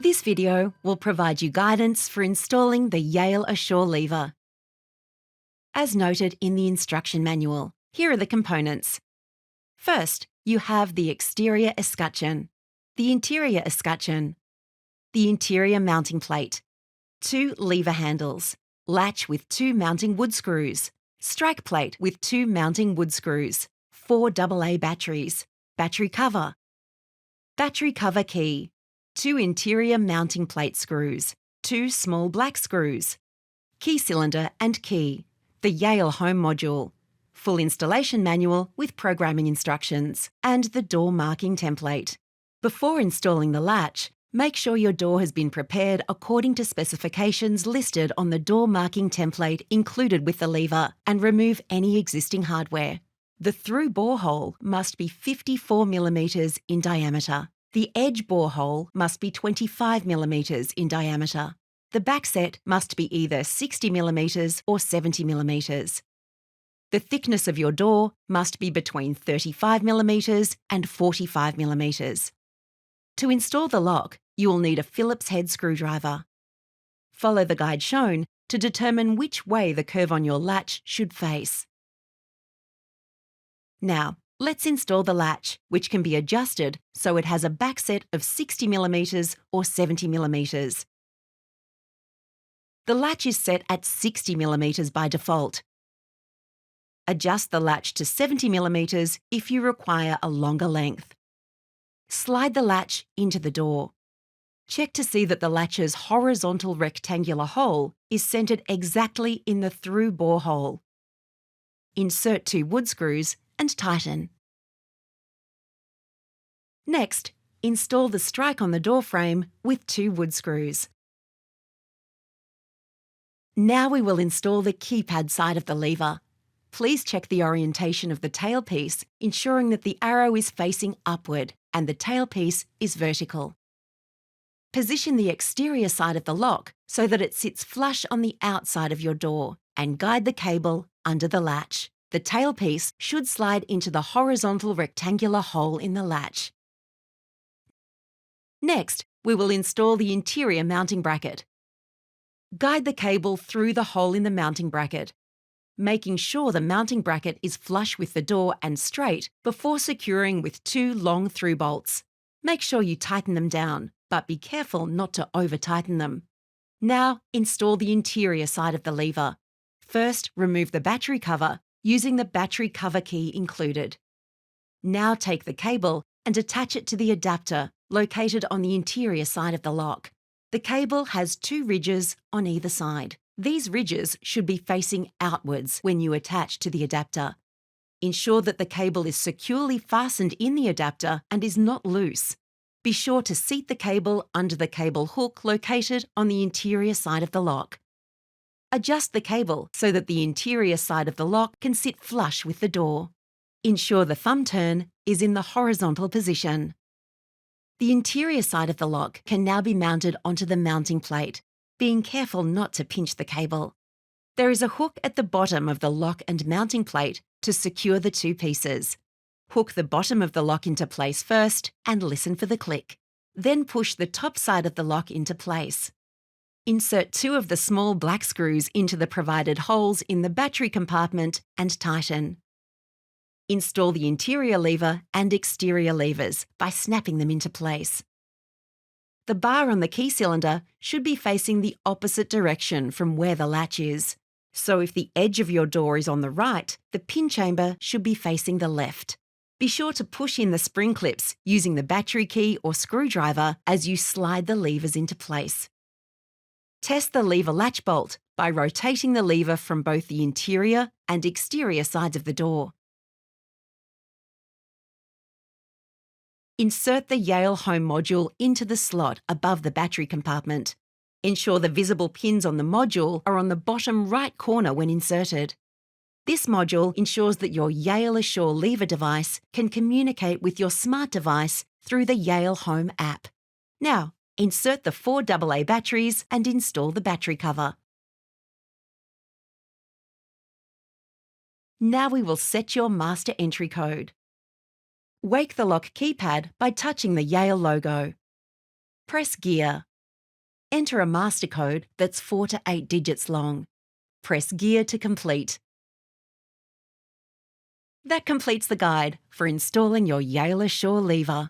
This video will provide you guidance for installing the Yale Assure lever. As noted in the instruction manual, here are the components. First, you have the exterior escutcheon, the interior escutcheon, the interior mounting plate, 2 lever handles, latch with 2 mounting wood screws, strike plate with 2 mounting wood screws, 4 AA batteries, battery cover key, 2 interior mounting plate screws, 2 small black screws, key cylinder and key, the Yale Home module, full installation manual with programming instructions, and the door marking template. Before installing the latch, make sure your door has been prepared according to specifications listed on the door marking template included with the lever, and remove any existing hardware. The through bore hole must be 54mm in diameter. The edge bore hole must be 25mm in diameter. The backset must be either 60mm or 70mm. The thickness of your door must be between 35mm and 45mm. To install the lock, you will need a Phillips head screwdriver. Follow the guide shown to determine which way the curve on your latch should face. Now, let's install the latch, which can be adjusted so it has a backset of 60mm or 70mm. The latch is set at 60mm by default. Adjust the latch to 70mm if you require a longer length. Slide the latch into the door. Check to see that the latch's horizontal rectangular hole is centred exactly in the through bore hole. Insert 2 wood screws and tighten. Next, install the strike on the door frame with 2 wood screws. Now we will install the keypad side of the lever. Please check the orientation of the tailpiece, ensuring that the arrow is facing upward and the tailpiece is vertical. Position the exterior side of the lock so that it sits flush on the outside of your door, and guide the cable under the latch. The tailpiece should slide into the horizontal rectangular hole in the latch. Next, we will install the interior mounting bracket. Guide the cable through the hole in the mounting bracket, making sure the mounting bracket is flush with the door and straight before securing with 2 long through bolts. Make sure you tighten them down, but be careful not to over-tighten them. Now, install the interior side of the lever. First, remove the battery cover using the battery cover key included. Now take the cable and attach it to the adapter located on the interior side of the lock. The cable has 2 ridges on either side. These ridges should be facing outwards when you attach to the adapter. Ensure that the cable is securely fastened in the adapter and is not loose. Be sure to seat the cable under the cable hook located on the interior side of the lock. Adjust the cable so that the interior side of the lock can sit flush with the door. Ensure the thumb turn is in the horizontal position. The interior side of the lock can now be mounted onto the mounting plate, being careful not to pinch the cable. There is a hook at the bottom of the lock and mounting plate to secure the 2 pieces. Hook the bottom of the lock into place first and listen for the click. Then push the top side of the lock into place. Insert 2 of the small black screws into the provided holes in the battery compartment and tighten. Install the interior lever and exterior levers by snapping them into place. The bar on the key cylinder should be facing the opposite direction from where the latch is. So if the edge of your door is on the right, the pin chamber should be facing the left. Be sure to push in the spring clips using the battery key or screwdriver as you slide the levers into place. Test the lever latch bolt by rotating the lever from both the interior and exterior sides of the door. Insert the Yale Home module into the slot above the battery compartment. Ensure the visible pins on the module are on the bottom right corner when inserted. This module ensures that your Yale Assure lever device can communicate with your smart device through the Yale Home app. Now, insert the 4 AA batteries and install the battery cover. Now we will set your master entry code. Wake the lock keypad by touching the Yale logo. Press gear. Enter a master code that's 4 to 8 digits long. Press Gear to complete. That completes the guide for installing your Yale Assure lever.